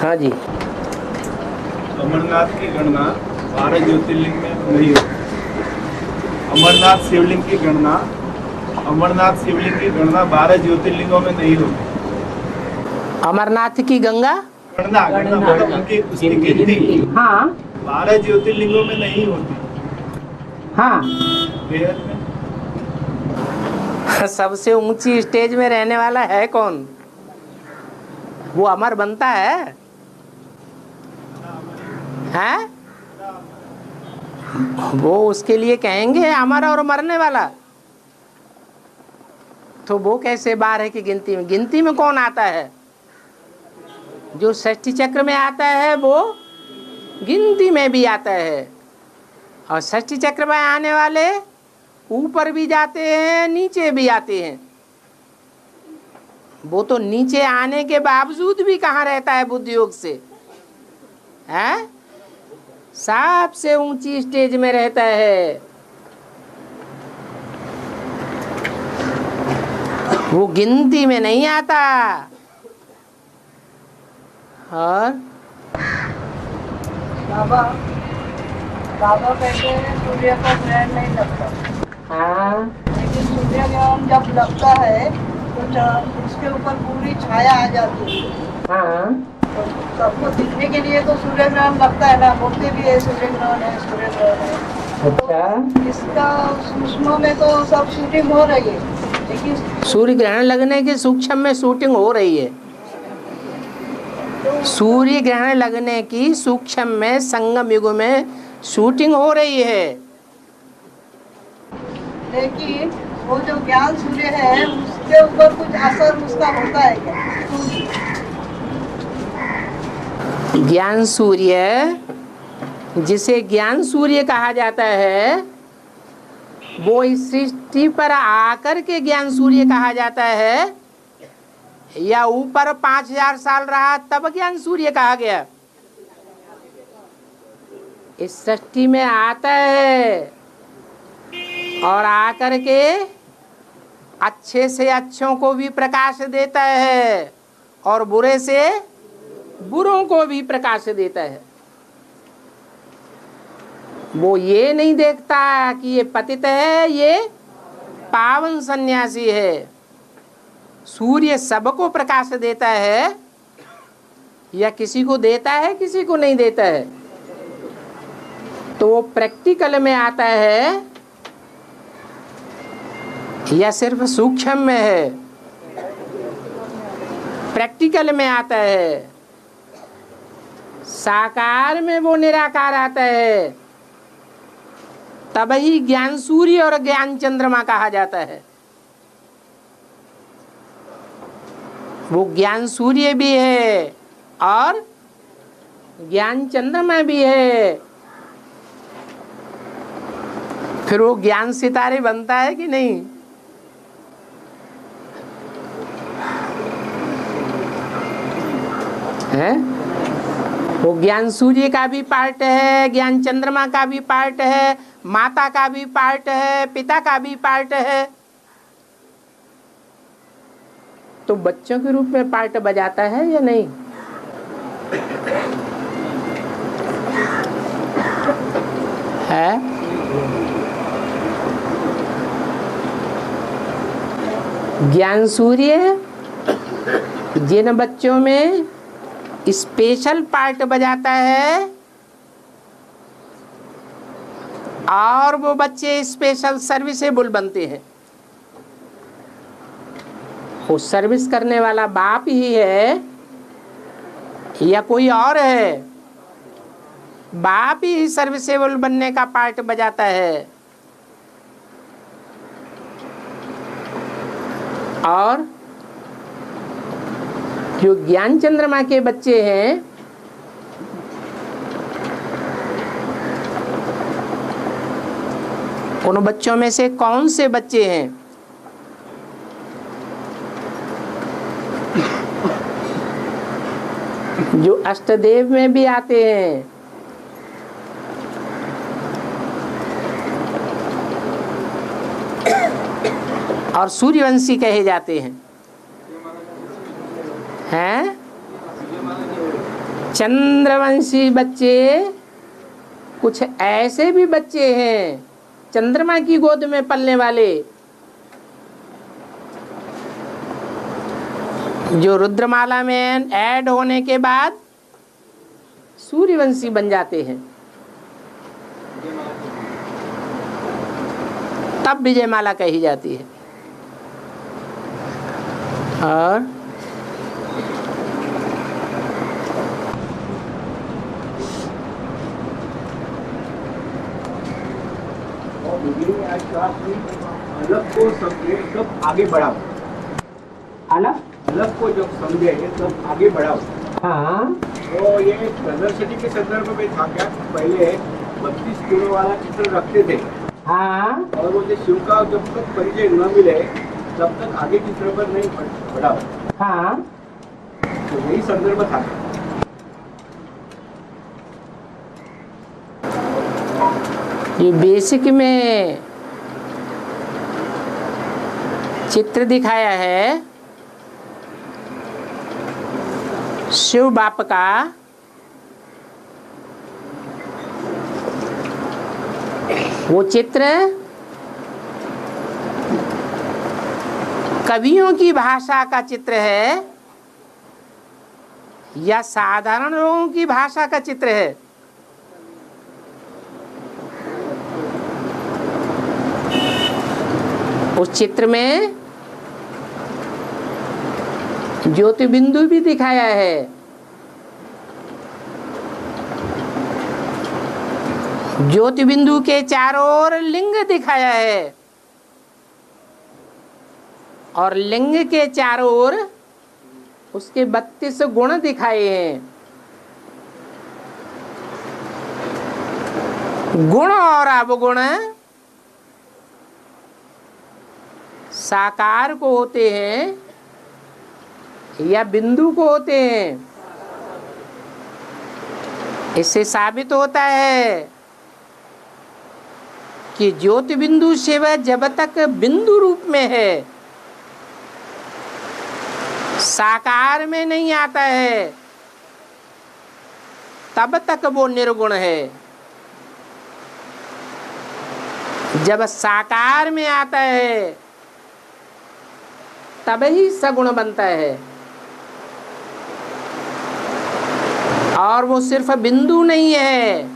हाँ जी। अमरनाथ की गणना 12 ज्योतिर्लिंग में नहीं होती। अमरनाथ शिवलिंग की गणना 12 ज्योतिर्लिंगों में नहीं होती। अमरनाथ की गंगा गणना गणना मतलब उनकी उसकी गिनती हाँ 12 ज्योतिर्लिंगों में नहीं होती। हाँ। बेहद में सबसे ऊंची स्टेज में रहने वाला है कौन? वो अमर बनता है? हैं? वो उसके लिए कहेंगे अमर और मरने वाला, तो वो कैसे 12 की गिनती में? गिनती में कौन आता है? जो षष्ठी चक्र में आता है वो गिनती में भी आता है। और षष्ठी चक्र में आने वाले ऊपर भी जाते हैं, नीचे भी आते हैं। वो तो नीचे आने के बावजूद भी कहाँ रहता है बुद्धि योग से? हैं? सबसे ऊंची स्टेज में रहता है। वो गिनती में नहीं आता। और बाबा कहते हैं सूर्य का ग्रहण नहीं लगता। हाँ लेकिन सूर्य ग्रहण जब लगता है तो उसके ऊपर पूरी छाया आ जाती है। हाँ तो सबको दिखने के लिए तो सूर्य ग्रहण लगता है ना, बोलते भी है सूर्य ग्रहण है, सूर्य ग्रहण है। अच्छा। इसका सूक्ष्म में तो सब शूटिंग हो रही है, लेकिन सूर्य ग्रहण लगने की सूक्ष्म में शूटिंग हो रही है। सूर्य ग्रहण लगने की सूक्ष्म में संगम युग में शूटिंग हो रही है। लेकिन वो जो ज्ञान सूर्य है उसके ऊपर कुछ असर उसका होता है क्या? ज्ञान सूर्य, जिसे ज्ञान सूर्य कहा जाता है, वो इस सृष्टि पर आकर के ज्ञान सूर्य कहा जाता है, या ऊपर 5000 साल रहा तब ज्ञान सूर्य कहा गया? इस सृष्टि में आता है और आकर के अच्छे से अच्छों को भी प्रकाश देता है और बुरे से बुरों को भी प्रकाश देता है। वो ये नहीं देखता कि ये पतित है, ये पावन सन्यासी है। सूर्य सबको प्रकाश देता है, या किसी को देता है किसी को नहीं देता है? तो वो प्रैक्टिकल में आता है या सिर्फ सूक्ष्म में है? प्रैक्टिकल में आता है। साकार में वो निराकार आता है, तब ही ज्ञान सूर्य और ज्ञान चंद्रमा कहा जाता है। वो ज्ञान सूर्य भी है और ज्ञान चंद्रमा भी है। फिर वो ज्ञान सितारे बनता है कि नहीं? है? वो ज्ञान सूर्य का भी पार्ट है, ज्ञान चंद्रमा का भी पार्ट है, माता का भी पार्ट है, पिता का भी पार्ट है। तो बच्चों के रूप में पार्ट बजाता है या नहीं? है? ज्ञान सूर्य जिन बच्चों में स्पेशल पार्ट बजाता है और वो बच्चे स्पेशल सर्विसेबल बनते हैं। वो सर्विस करने वाला बाप ही है या कोई और है? बाप ही सर्विसेबल बनने का पार्ट बजाता है। और जो ज्ञान चंद्रमा के बच्चे हैं, उन बच्चों में से कौन से बच्चे हैं? जो अष्टदेव में भी आते हैं। और सूर्यवंशी कहे जाते हैं। हैं? चंद्रवंशी बच्चे, कुछ ऐसे भी बच्चे हैं चंद्रमा की गोद में पलने वाले, जो रुद्रमाला में ऐड होने के बाद सूर्यवंशी बन जाते हैं। तब विजयमाला कही जाती है। और अलग को समझे तब आगे बढ़ाओ, अलग को जब समझे तब आगे बढ़ाओ। हाँ, तो ये प्रदर्शनी के संदर्भ में था क्या, पहले 32 किलो वाला चित्र रखते थे। हाँ, और वो जो शिव का जब तक परिचय न मिले तब तक आगे चित्र पर नहीं बढ़ाओ। हाँ, तो यही संदर्भ था। ये बेसिक में चित्र दिखाया है शिव बाप का, वो चित्र कवियों की भाषा का चित्र है या साधारण लोगों की भाषा का चित्र है? उस चित्र में ज्योति बिंदु भी दिखाया है, ज्योति बिंदु के चारों ओर लिंग दिखाया है और लिंग के चारों ओर उसके 32 गुण दिखाए हैं। गुण और अवगुण साकार को होते हैं या बिंदु को होते हैं? इससे साबित होता है कि ज्योति बिंदु शिव जब तक बिंदु रूप में है, साकार में नहीं आता है, तब तक वो निर्गुण है। जब साकार में आता है तब ही सगुण बनता है। और वो सिर्फ बिंदु नहीं है,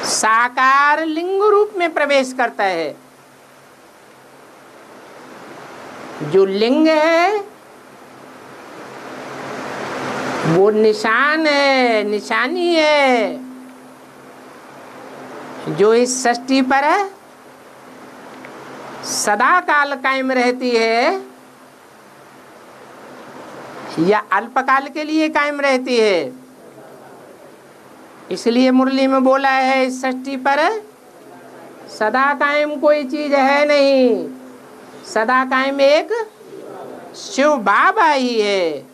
साकार लिंग रूप में प्रवेश करता है। जो लिंग है वो निशान है, निशानी है, जो इस सृष्टि पर सदा काल कायम रहती है या अल्पकाल के लिए कायम रहती है। इसलिए मुरली में बोला है, इस सृष्टि पर सदा कायम कोई चीज है नहीं, सदा कायम एक शिव बाबा ही है।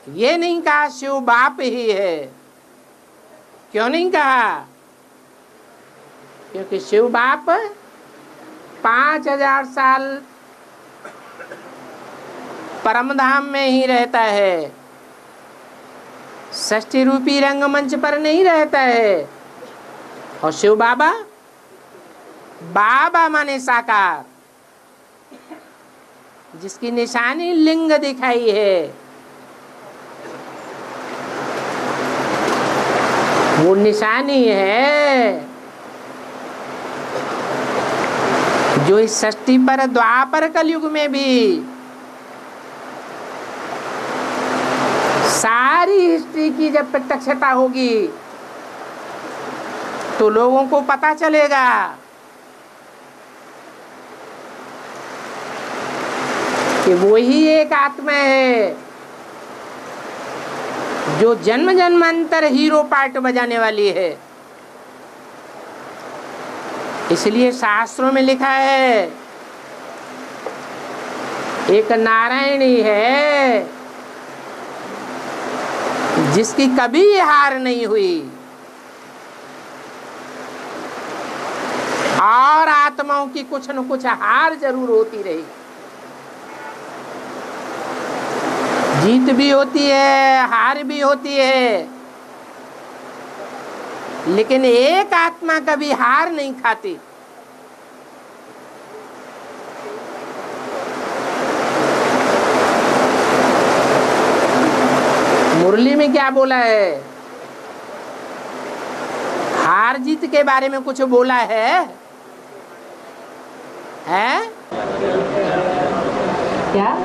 ये नहीं कहा शिव बाप ही है। क्यों नहीं कहा? क्योंकि शिव बाप 5000 साल परमधाम में ही रहता है, षष्ठी रूपी रंगमंच पर नहीं रहता है। और शिव बाबा, बाबा माने साकार, जिसकी निशानी लिंग दिखाई है, वो निशानी है जो इस सृष्टि पर द्वापर कलयुग में भी सारी हिस्ट्री की जब प्रत्यक्षता होगी तो लोगों को पता चलेगा कि वो ही एक आत्मा है जो जन्म जन्मांतर हीरो पार्ट बजाने वाली है। इसलिए शास्त्रों में लिखा है, एक नारायणी है जिसकी कभी हार नहीं हुई, और आत्माओं की कुछ न कुछ हार जरूर होती रही। जीत भी होती है, हार भी होती है, लेकिन एक आत्मा कभी हार नहीं खाती। मुरली में क्या बोला है? हार जीत के बारे में कुछ बोला है? हैं? क्या?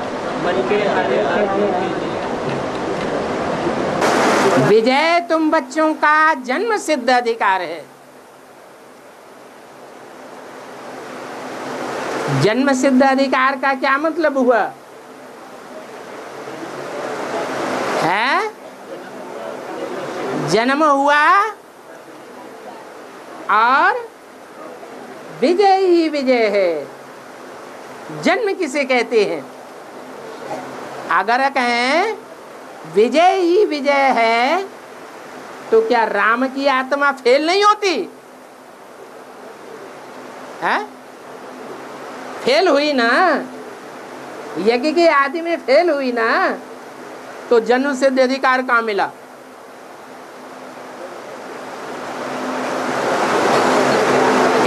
विजय तुम बच्चों का जन्म सिद्ध अधिकार है। जन्म सिद्ध अधिकार का क्या मतलब हुआ है? जन्म हुआ और विजय ही विजय है। जन्म किसे कहते हैं? अगर कहें विजय ही विजय है तो क्या राम की आत्मा फेल नहीं होती है? फेल हुई ना, यज्ञ के आदि में फेल हुई ना, तो जन्म सिद्ध अधिकार कहाँ मिला?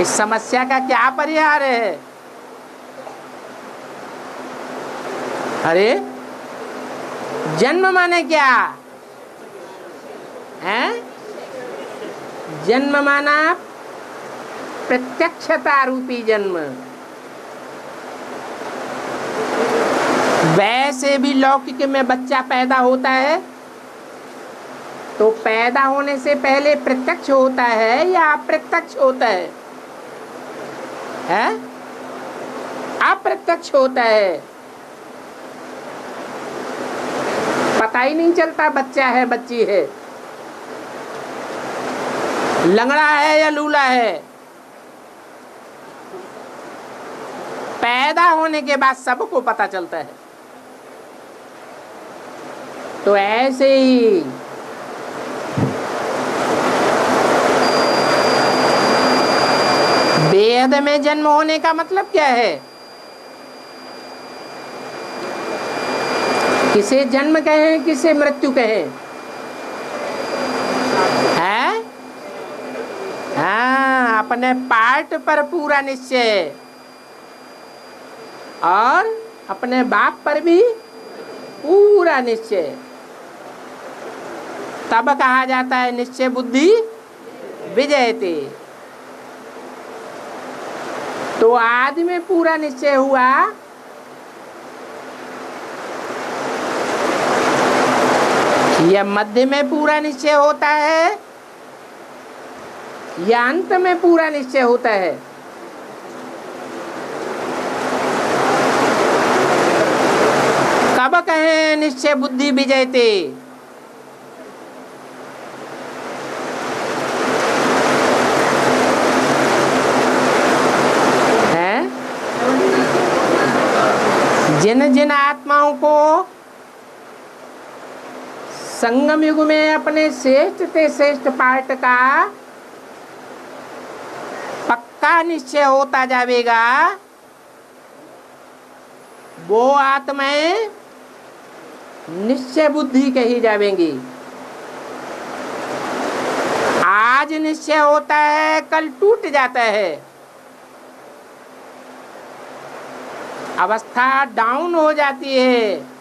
इस समस्या का क्या परिहार है? अरे जन्म माने क्या है? जन्म माना प्रत्यक्षता रूपी जन्म। वैसे भी लौकिक में बच्चा पैदा होता है तो पैदा होने से पहले प्रत्यक्ष होता है या अप्रत्यक्ष होता है? अप्रत्यक्ष होता है। पता ही नहीं चलता बच्चा है बच्ची है, लंगड़ा है या लूला है। पैदा होने के बाद सबको पता चलता है। तो ऐसे ही वेद में जन्म होने का मतलब क्या है? किसे जन्म कहें, किसे मृत्यु कहें? है? हाँ, अपने पार्ट पर पूरा निश्चय और अपने बाप पर भी पूरा निश्चय, तब कहा जाता है निश्चय बुद्धि विजयते। तो आदि में पूरा निश्चय हुआ, या मध्य में पूरा निश्चय होता है या अंत में पूरा निश्चय होता है? कब कहें निश्चय बुद्धि विजयते? जिन जिन आत्माओं को संगम युग में अपने श्रेष्ठ से श्रेष्ठ पार्ट का पक्का निश्चय होता जाएगा, वो आत्माएं निश्चय बुद्धि कही जाएंगी। आज निश्चय होता है, कल टूट जाता है, अवस्था डाउन हो जाती है।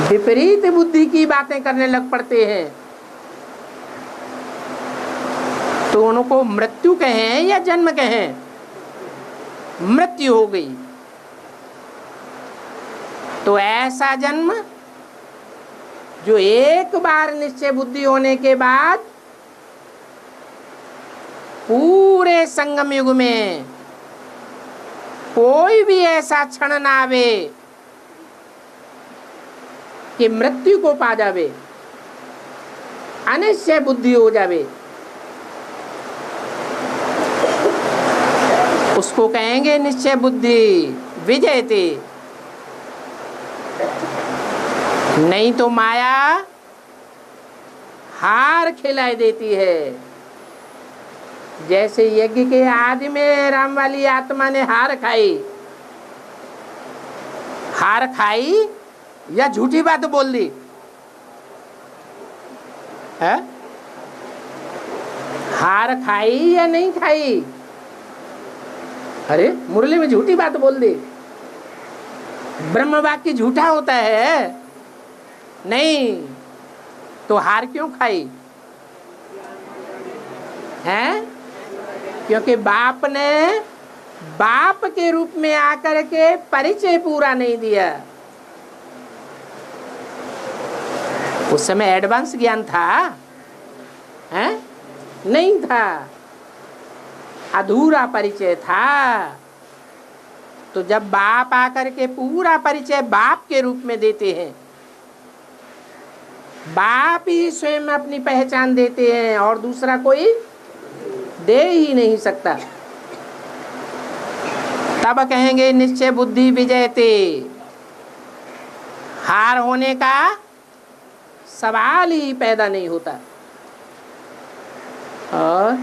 विपरीत बुद्धि की बातें करने लग पड़ते हैं, तो उनको मृत्यु कहें या जन्म कहें? मृत्यु हो गई। तो ऐसा जन्म जो एक बार निश्चय बुद्धि होने के बाद पूरे संगम युग में कोई भी ऐसा क्षण ना आवे कि मृत्यु को पा जावे, अनिश्चय बुद्धि हो जावे, उसको कहेंगे निश्चय बुद्धि विजयते। नहीं तो माया हार खिलाई देती है। जैसे यज्ञ के आदि में राम वाली आत्मा ने हार खाई, हार खाई या झूठी बात बोल दी है? हार खाई या नहीं खाई? अरे मुरली में झूठी बात बोल दी। ब्रह्म वाक्य झूठा होता है? नहीं, तो हार क्यों खाई है? क्योंकि बाप ने बाप के रूप में आकर के परिचय पूरा नहीं दिया। उस समय एडवांस ज्ञान था है? नहीं था, अधूरा परिचय था। तो जब बाप आकर के पूरा परिचय बाप के रूप में देते हैं, बाप ही स्वयं अपनी पहचान देते हैं और दूसरा कोई दे ही नहीं सकता, तब कहेंगे निश्चय बुद्धि विजयते। हार होने का सवाल ही पैदा नहीं होता। और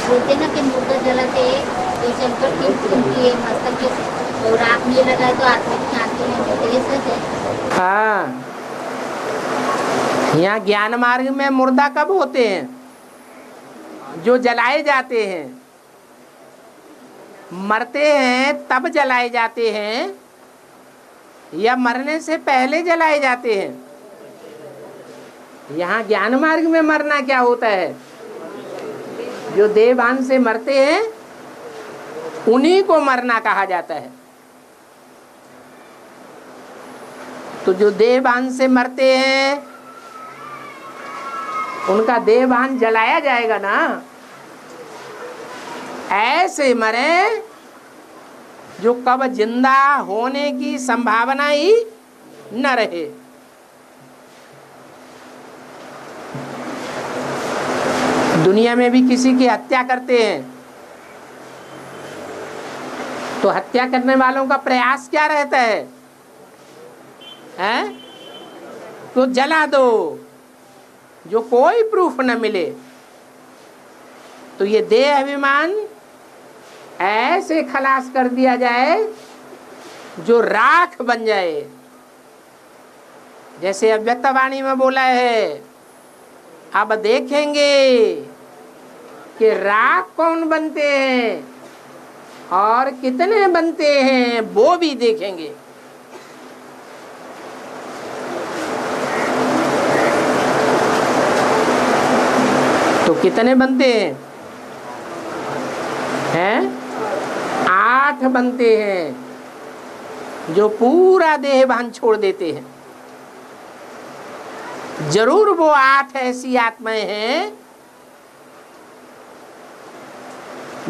बोलते ना कि मुर्दा जलाते तो चलकर उनकी मस्तक के और आग में लगा तो आत्मिक शांति नहीं मिलती, ये सच है। हाँ, यहाँ ज्ञान मार्ग में मुर्दा कब होते हैं? जो जलाए जाते हैं। मरते हैं तब जलाए जाते हैं या मरने से पहले जलाए जाते हैं? यहाँ ज्ञान मार्ग में मरना क्या होता है? जो देवान से मरते हैं उन्हीं को मरना कहा जाता है। तो जो देवान से मरते हैं उनका देवान जलाया जाएगा ना। ऐसे मरे जो कब जिंदा होने की संभावना ही न रहे। दुनिया में भी किसी की हत्या करते हैं तो हत्या करने वालों का प्रयास क्या रहता है? हैं? तो जला दो, जो कोई प्रूफ न मिले। तो ये देह अभिमान ऐसे खलास कर दिया जाए जो राख बन जाए। जैसे अव्यक्तवाणी में बोला है, अब देखेंगे कि राख कौन बनते हैं और कितने बनते हैं, वो भी देखेंगे। तो कितने बनते हैं? 8 बनते हैं जो पूरा देह भान छोड़ देते हैं। जरूर वो 8 ऐसी आत्माएं हैं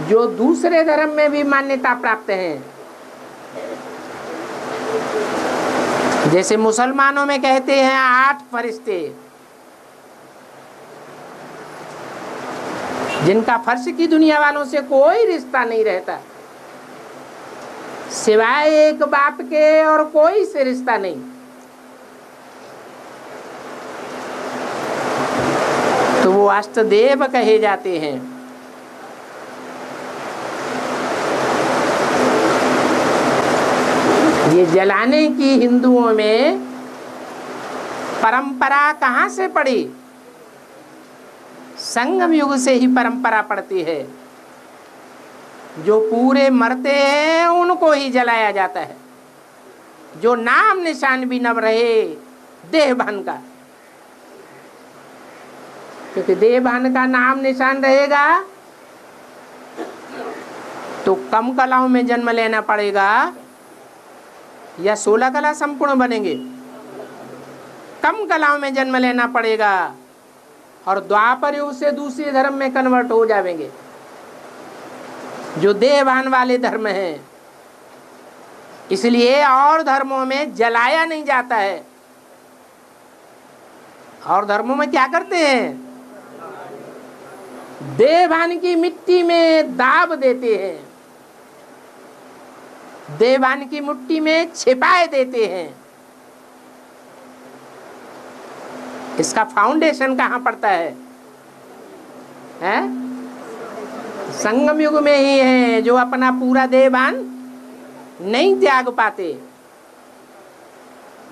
जो दूसरे धर्म में भी मान्यता प्राप्त हैं। जैसे मुसलमानों में कहते हैं 8 फरिश्ते, जिनका फर्श की दुनिया वालों से कोई रिश्ता नहीं रहता, सिवाय एक बाप के और कोई से रिश्ता नहीं। तो वो अष्टदेव कहे जाते हैं। ये जलाने की हिंदुओं में परंपरा कहाँ से पड़ी? संगम युग से ही परंपरा पड़ती है। जो पूरे मरते हैं उनको ही जलाया जाता है, जो नाम निशान भी न रहे देहभान का। क्योंकि देहभान का नाम निशान रहेगा तो कम कलाओं में जन्म लेना पड़ेगा या 16 कला संपूर्ण बनेंगे? कम कलाओं में जन्म लेना पड़ेगा और द्वापर युग से दूसरे धर्म में कन्वर्ट हो जाएंगे, जो देहभान वाले धर्म हैं। इसलिए और धर्मों में जलाया नहीं जाता है। और धर्मों में क्या करते हैं? देहभान की मिट्टी में दाब देते हैं, देहभान की मिट्टी में छिपाए देते हैं। इसका फाउंडेशन कहाँ पड़ता है? है? संगम युग में ही है जो अपना पूरा देहभान नहीं त्याग पाते।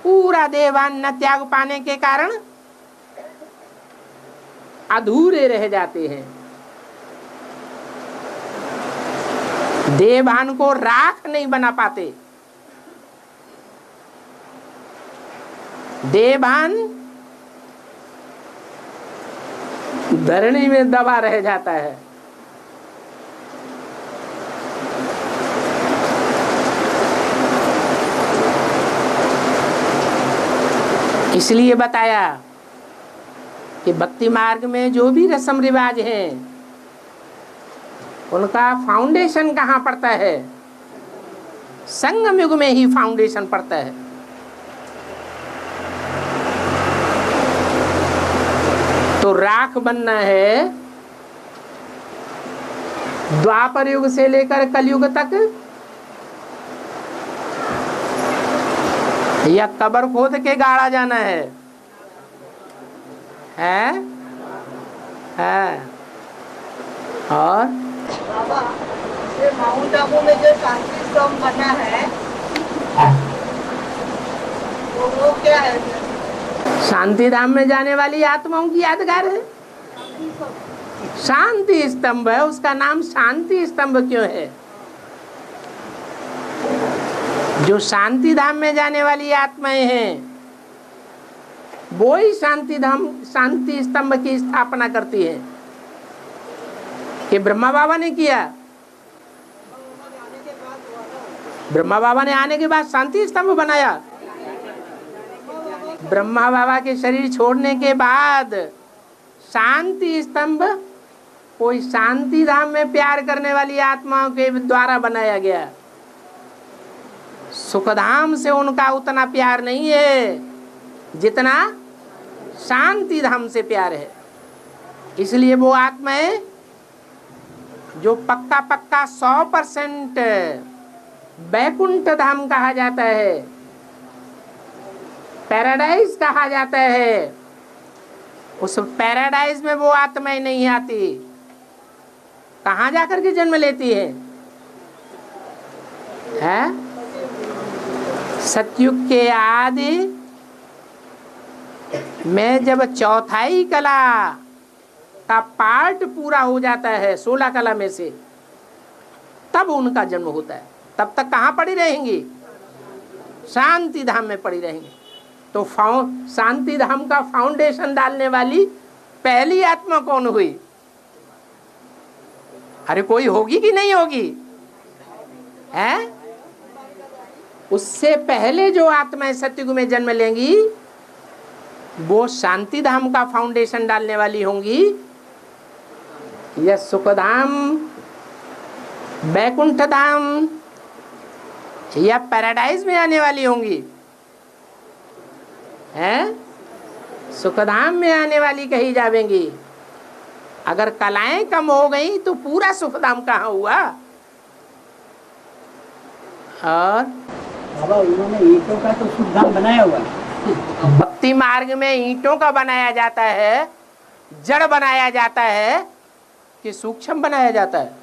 पूरा देहभान न त्याग पाने के कारण अधूरे रह जाते हैं। देहभान को राख नहीं बना पाते। देहभान धरणी में दबा रह जाता है। इसलिए बताया कि भक्ति मार्ग में जो भी रस्म रिवाज हैं उनका फाउंडेशन कहाँ पड़ता है? संगम युग में ही फाउंडेशन पड़ता है। तो राख बनना है द्वापर युग से लेकर कलयुग तक, या कब्र खोद के गाड़ा जाना है? और बाबा, ये माउंट आबू में जो शांति स्तंभ बना है वो क्या है? शांति धाम में जाने वाली आत्माओं की यादगार है। शांति स्तंभ है, उसका नाम शांति स्तंभ क्यों है? जो शांति धाम में जाने वाली आत्माएं हैं वो ही शांति धाम शांति स्तंभ की स्थापना करती है। कि ब्रह्मा बाबा ने किया, ब्रह्मा बाबा ने आने के बाद शांति स्तंभ बनाया। ब्रह्मा बाबा के शरीर छोड़ने के बाद शांति स्तंभ कोई शांति धाम में प्यार करने वाली आत्माओं के द्वारा बनाया गया। सुखधाम से उनका उतना प्यार नहीं है जितना शांति धाम से प्यार है। इसलिए वो आत्माएं जो पक्का 100% बैकुंठ धाम कहा जाता है, पैराडाइज कहा जाता है, उस पैराडाइज में वो आत्माएं नहीं आती। कहाँ जाकर के जन्म लेती है? सतयुग के आदि में जब चौथाई कला का पार्ट पूरा हो जाता है 16 कला में से, तब उनका जन्म होता है। तब तक कहाँ पड़ी रहेंगी? शांति धाम में पड़ी रहेंगी। तो शांति धाम का फाउंडेशन डालने वाली पहली आत्मा कौन हुई? अरे कोई होगी कि नहीं होगी? है? उससे पहले जो आत्माएं सतयुग में जन्म लेंगी वो शांति धाम का फाउंडेशन डालने वाली होंगी, या सुखधाम, बैकुंठ धाम या पैराडाइज में आने वाली होंगी? हैं? सुखधाम में आने वाली कही जावेंगी। अगर कलाएं कम हो गई तो पूरा सुखधाम कहाँ हुआ? और बाबा उन्होंने ईंटों का तो सुखधाम बनाया हुआ है। भक्ति मार्ग में ईंटों का बनाया जाता है, जड़ बनाया जाता है कि सूक्ष्म बनाया जाता है?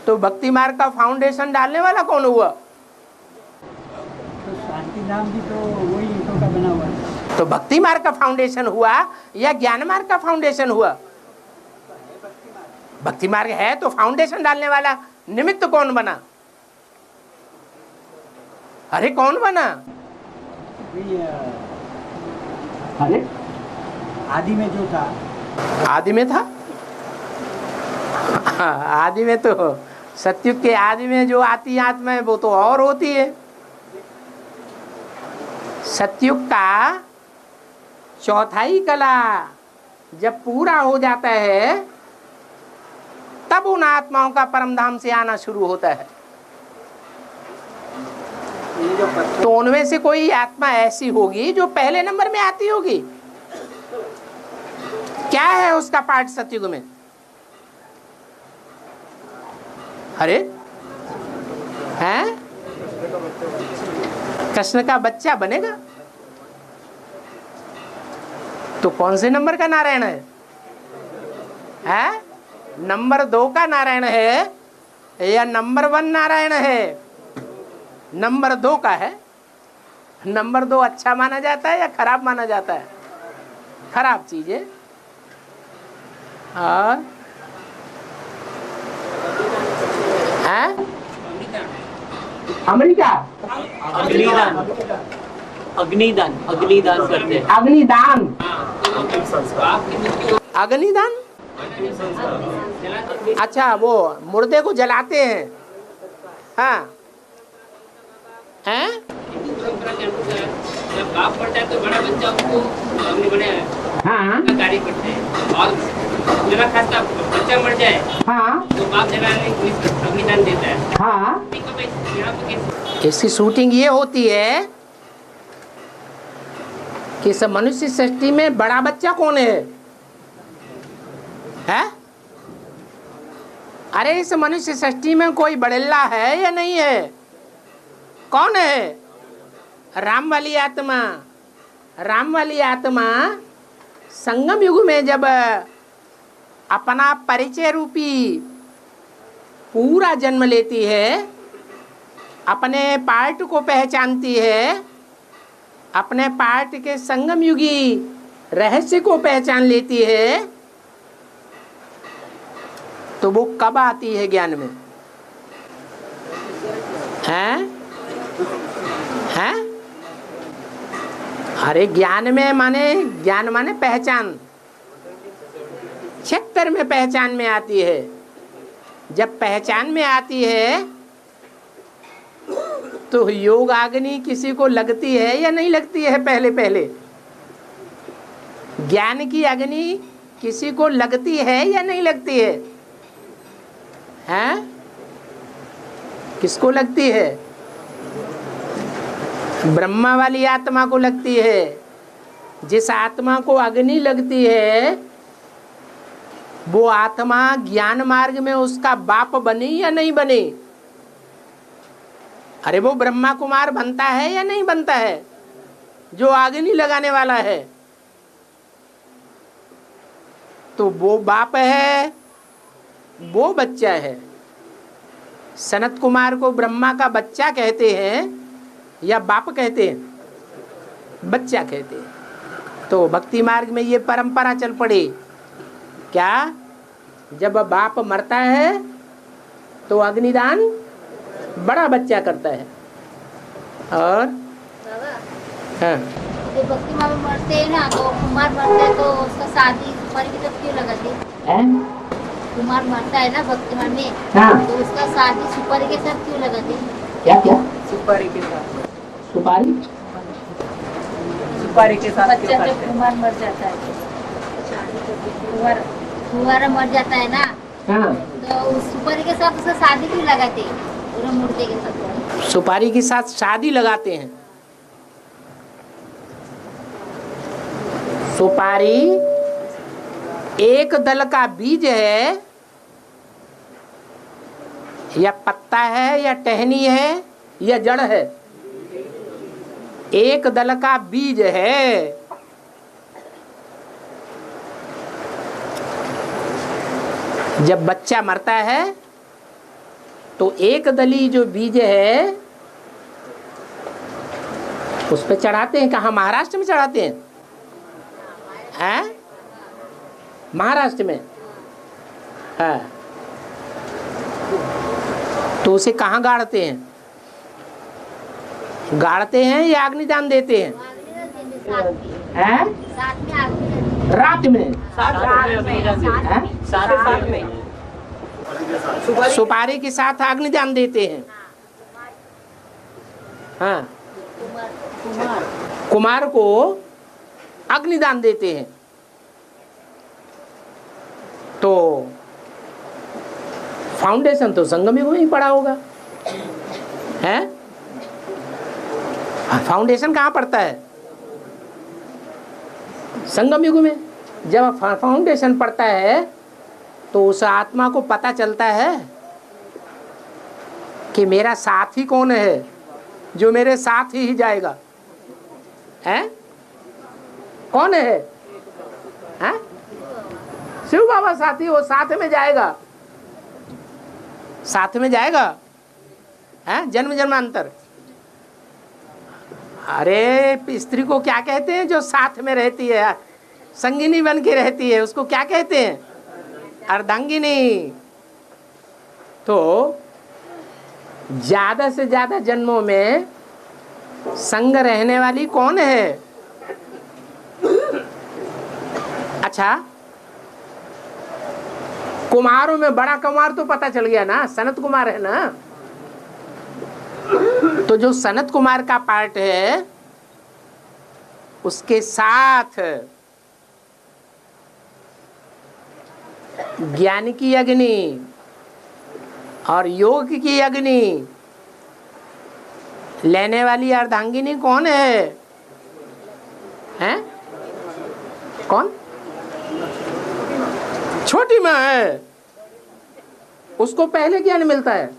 तो भक्ति मार्ग का फाउंडेशन डालने वाला कौन हुआ? तो शांति धाम भी तो वही ईंटों का बना हुआ है। तो भक्ति मार्ग का फाउंडेशन हुआ या ज्ञान मार्ग का फाउंडेशन हुआ? भक्ति मार्ग है तो फाउंडेशन डालने वाला निमित्त कौन बना? अरे कौन बना? अरे आदि में जो था, आदि में था। आदि में तो सतयुग के आदि में जो आती आत्मा है वो तो और होती है। सतयुग का चौथाई कला जब पूरा हो जाता है तब उन आत्माओं का परमधाम से आना शुरू होता है। तो उनमें से कोई आत्मा ऐसी होगी जो पहले नंबर में आती होगी। क्या है उसका पार्ट सतयुग में? अरे हैं? कृष्ण का बच्चा बनेगा तो कौन से नंबर का नारायण है? है? नंबर 2 का नारायण है या नंबर 1 नारायण है? नंबर 2 का है। नंबर 2 अच्छा माना जाता है या खराब माना जाता है? खराब चीज है। और अमेरिका अग्निदान अग्निदान अग्निदान करते हैं। अग्निदान अग्निदान अच्छा, वो मुर्दे को जलाते हैं। हाँ हैं? जब बाप मरता है तो बड़ा बच्चा उसको अग्नि बने हाँ कार्य करते हैं, और जरा खासा बच्चा मर जाए हाँ तो बाप जलाने अग्निदान देता है। हाँ। ठीक है भाई, यहाँ पे कैसे इसकी शूटिंग ये होती है कि इस मनुष्य सृष्टि में बड़ा बच्चा कौन है? हैं? अरे इस मनुष्य सृष्टि में कोई बड़ेल्ला है या नहीं है? कौन है? राम वाली आत्मा। राम वाली आत्मा संगम युग में जब अपना परिचय रूपी पूरा जन्म लेती है, अपने पार्ट को पहचानती है, अपने पार्ट के संगम युगी रहस्य को पहचान लेती है, तो वो कब आती है ज्ञान में? हैं? हैं? अरे ज्ञान में माने, ज्ञान माने पहचान। 76 में पहचान में आती है। जब पहचान में आती है तो योग अग्नि किसी को लगती है या नहीं लगती है? पहले पहले ज्ञान की अग्नि किसी को लगती है या नहीं लगती है? हैं? किसको लगती है? ब्रह्मा वाली आत्मा को लगती है। जिस आत्मा को अग्नि लगती है वो आत्मा ज्ञान मार्ग में उसका बाप बनी या नहीं बनी? अरे वो ब्रह्मा कुमार बनता है या नहीं बनता है जो अग्नि लगाने वाला है? तो वो बाप है, वो बच्चा है। सनत कुमार को ब्रह्मा का बच्चा कहते हैं या बाप कहते हैं? बच्चा कहते हैं। तो भक्ति मार्ग में ये परंपरा चल पड़ी क्या? जब बाप मरता है तो अग्निदान बड़ा बच्चा करता है। और बाबा, हाँ, ये भक्ति माँ में मरते हैं ना, तो कुमार मरता है तो उसका शादी सुपारी की तरफ क्यों लगाते? कुमार मरता है ना भक्ति माँ में, हाँ। तो उसका शादी सुपारी के साथ क्यों लगाते? क्या क्या? सुपारी के साथ, सुपारी? सुपारी के साथ क्यों बच्चा जब करते हैं? कुमार मर जाता है, कुमार मर जाता है ना, हाँ। तो उस सुपारी के साथ उसका शादी क्यों लगाते? पूरा मुर्दे के साथ सुपारी के साथ शादी लगाते हैं। सुपारी एक दल का बीज है या पत्ता है या टहनी है या जड़ है? एक दल का बीज है। जब बच्चा मरता है तो एक दली जो बीज है उस पे चढ़ाते हैं। कहाँ? महाराष्ट्र में चढ़ाते हैं। हैं? महाराष्ट्र में है। तो उसे कहाँ गाड़ते हैं? गाड़ते हैं या अग्निदान देते हैं? हैं? साथ में आग रात में सुपारी के साथ अग्निदान देते हैं। हाँ, कुमार को अग्निदान देते हैं। तो फाउंडेशन तो संगम युग में ही पड़ा होगा, है? फाउंडेशन कहाँ पड़ता है? संगम युग में। जब फाउंडेशन पड़ता है तो उस आत्मा को पता चलता है कि मेरा साथी कौन है जो मेरे साथ ही जाएगा। है? कौन है? हैं? शिव बाबा साथी, वो साथ में जाएगा, साथ में जाएगा, है जन्म जन्मांतर। अरे स्त्री को क्या कहते हैं जो साथ में रहती है, संगिनी बन के रहती है, उसको क्या कहते हैं? अर्धांगिनी। तो ज्यादा से ज्यादा जन्मों में संग रहने वाली कौन है? अच्छा, कुमारों में बड़ा कुमार तो पता चल गया ना, सनत कुमार है ना। तो जो सनत कुमार का पार्ट है उसके साथ ज्ञान की अग्नि और योग की अग्नि लेने वाली अर्धांगिनी कौन है? हैं? कौन? छोटी माँ है, उसको पहले ज्ञान मिलता है।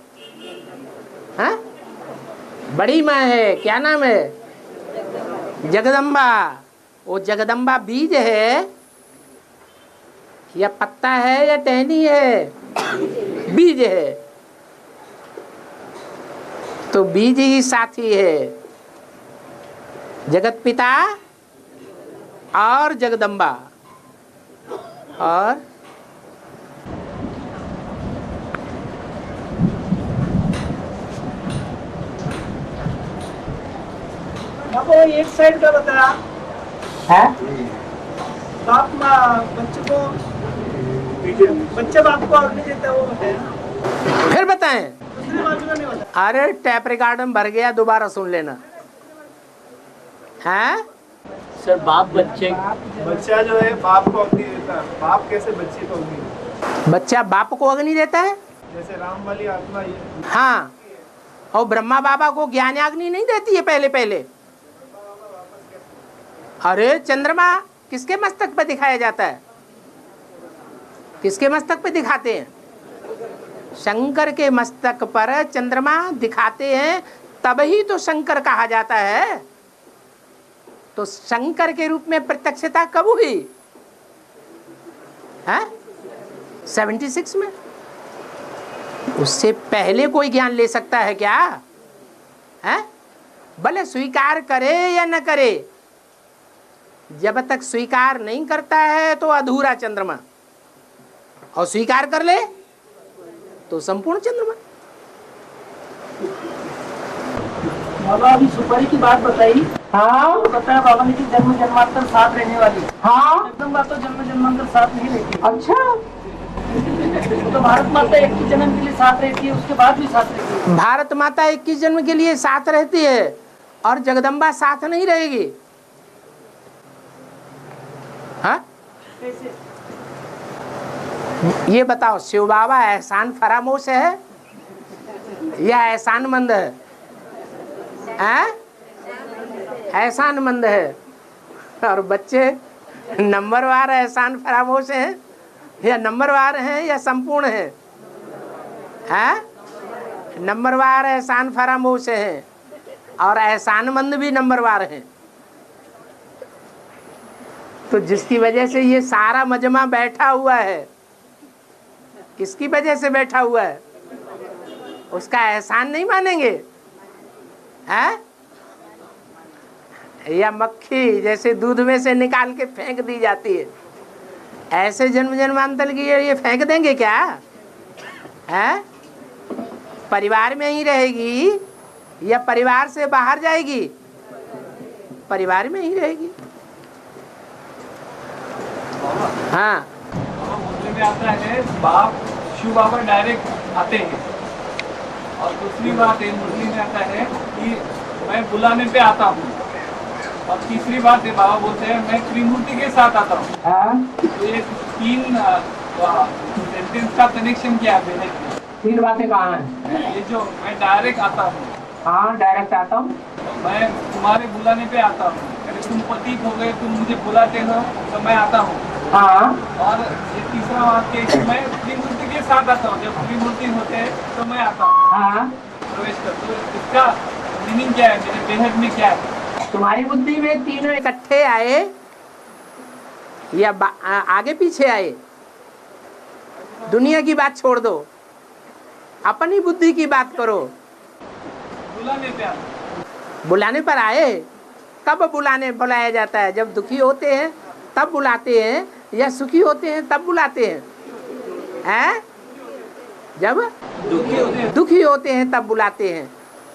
हैं? बड़ी माँ है, क्या नाम है? जगदम्बा। वो जगदम्बा बीज है या पत्ता है या टहनी है? बीज है। तो बीज ही साथी है, जगत पिता और जगदम्बा। और अब वो एक साइड का बताया है, बाप बच्चे को, बच्चे बाप को अग्नि देता है, वो बताया। फिर बताएं। दूसरी बात का नहीं बताया। अरे टैप रिकॉर्ड में भर गया, दोबारा सुन लेना। हैं? सर बाप बच्चे, बच्चा जो है बाप को अग्नि देता है, बाप कैसे बच्चे को अग्नि देता है? बच्चा बाप को अग्नि देता है? जैसे राम वाली आत्मा ये हाँ, और ब्रह्मा बाबा को ज्ञान अग्नि नहीं देती है पहले पहले? अरे चंद्रमा किसके मस्तक पे दिखाया जाता है? किसके मस्तक पे दिखाते हैं? शंकर के मस्तक पर चंद्रमा दिखाते हैं, तभी तो शंकर कहा जाता है। तो शंकर के रूप में प्रत्यक्षता कब हुई? है 76 में। उससे पहले कोई ज्ञान ले सकता है क्या? है भले स्वीकार करे या न करे, जब तक स्वीकार नहीं करता है तो अधूरा चंद्रमा, और स्वीकार कर ले तो संपूर्ण चंद्रमा। बाबा अभी सुपारी की बात बताई। हाँ बताया बाबा ने कि जन्म जन्मांतर साथ रहने वाली। हाँ, एकदम बात तो जन्म जन्मांतर साथ नहीं रहती। अच्छा, तो भारत माता 21 जन्म के लिए साथ रहती है, उसके बाद भी साथ रहती है। भारत माता 21 जन्म के लिए साथ रहती है और जगदम्बा साथ नहीं रहेगी। हाँ, कैसे? ये बताओ, शिव बाबा एहसान फरामोश है या एहसानमंद है? हैं? एहसानमंद है। और बच्चे नंबरवार एहसान फरामोश हैं या नंबरवार हैं या संपूर्ण हैं? हैं? नंबरवार एहसान फरामोश हैं और एहसानमंद भी नंबरवार हैं। तो जिसकी वजह से ये सारा मजमा बैठा हुआ है, किसकी वजह से बैठा हुआ है? उसका एहसान नहीं मानेंगे? हैं? या मक्खी जैसे दूध में से निकाल के फेंक दी जाती है, ऐसे जन्म जन्मांतर की ये फेंक देंगे क्या? हैं? परिवार में ही रहेगी या परिवार से बाहर जाएगी? परिवार में ही रहेगी। हाँ, मुद्दे में आता है बाप शिव बाबा डायरेक्ट आते हैं, और दूसरी बात है मुरली में आता है कि मैं बुलाने पे आता हूँ, और तीसरी बात है बाबा बोलते हैं मैं त्रिमूर्ति के साथ आता हूँ। तो ये तीन सेंटेंस का कनेक्शन क्या है? तीन बातें कहाँ हैं? ये जो मैं डायरेक्ट आता हूँ, हाँ डायरेक्ट आता हूँ, मैं तुम्हारे बुलाने पे आता हूँ, अगर तुम पतित हो गए, तुम मुझे बुलाते हो तो मैं आता हूँ। हाँ, और ये तीसरा वाक्य कि मैं त्रिमूर्ति के साथ आता हूँ, जब त्रिमूर्ति होते हैं तो मैं आता हूँ हाँ। प्रवेश कर। तो इसका मीनिंग क्या है, मेरे बेहद में क्या है? तुम्हारी बुद्धि में तीनों इकट्ठे आए या आगे पीछे आए? दुनिया की बात छोड़ दो, अपनी बुद्धि की बात करो। बुलाने पे आता। बुलाने पर आए, कब बुलाया जाता है? जब दुखी होते हैं तब बुलाते हैं, या सुखी होते हैं तब बुलाते हैं? हैं? जब दुखी होते हैं तब बुलाते हैं।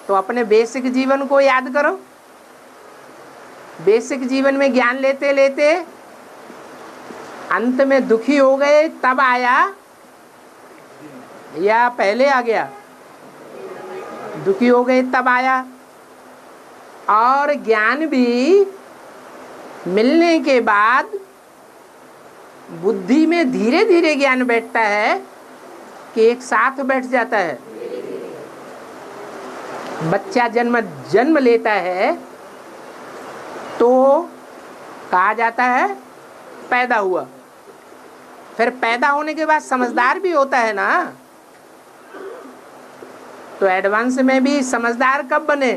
तो अपने बेसिक जीवन को याद करो। बेसिक जीवन में ज्ञान लेते लेते अंत में दुखी हो गए तब आया, या पहले आ गया? दुखी हो गए तब आया। और ज्ञान भी मिलने के बाद बुद्धि में धीरे धीरे ज्ञान बैठता है कि एक साथ बैठ जाता है। बच्चा जन्म लेता है तो कहा जाता है पैदा हुआ। फिर पैदा होने के बाद समझदार भी होता है ना। तो एडवांस में भी समझदार कब बने?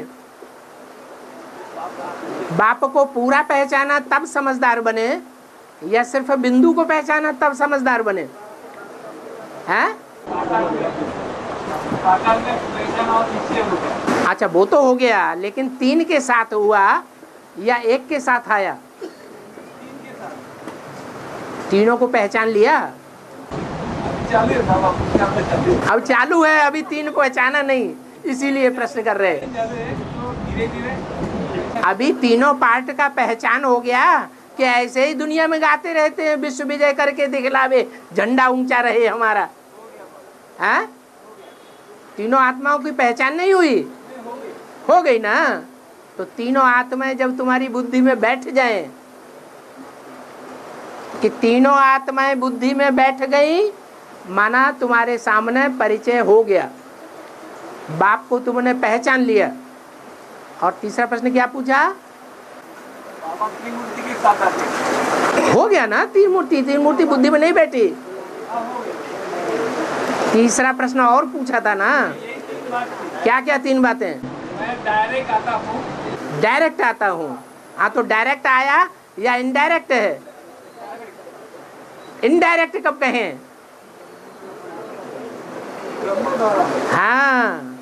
बाप को पूरा पहचाना तब समझदार बने, या सिर्फ बिंदु को पहचाना तब समझदार बने? हैं? साकार में पहचान और निश्चय हो गया। अच्छा, वो तो हो गया, लेकिन 3 के साथ हुआ या 1 के साथ आया? तीनों को पहचान लिया। अब चालू है, अभी 3 को पहचाना नहीं, इसीलिए प्रश्न कर रहे हैं। धीरे धीरे अभी तीनों पार्ट का पहचान हो गया कि ऐसे ही दुनिया में गाते रहते हैं, विश्व विजय करके दिखलावे, झंडा ऊंचा रहे हमारा। हैं? तीनों आत्माओं की पहचान नहीं हुई? हो गई ना। तो तीनों आत्माएं जब तुम्हारी बुद्धि में बैठ जाएं, कि तीनों आत्माएं बुद्धि में बैठ गई, माना तुम्हारे सामने परिचय हो गया, बाप को तुमने पहचान लिया। और तीसरा प्रश्न क्या पूछा? बाबा त्रिमूर्ति के साथ आते। हो गया ना, तीन मूर्ति बुद्धि में नहीं बैठी। तीसरा प्रश्न और पूछा था ना, क्या क्या 3 बातें? मैं डायरेक्ट आता हूँ। डायरेक्ट आता हूँ। हाँ, तो डायरेक्ट आया या इनडायरेक्ट है? इनडायरेक्ट कब कहें? हाँ,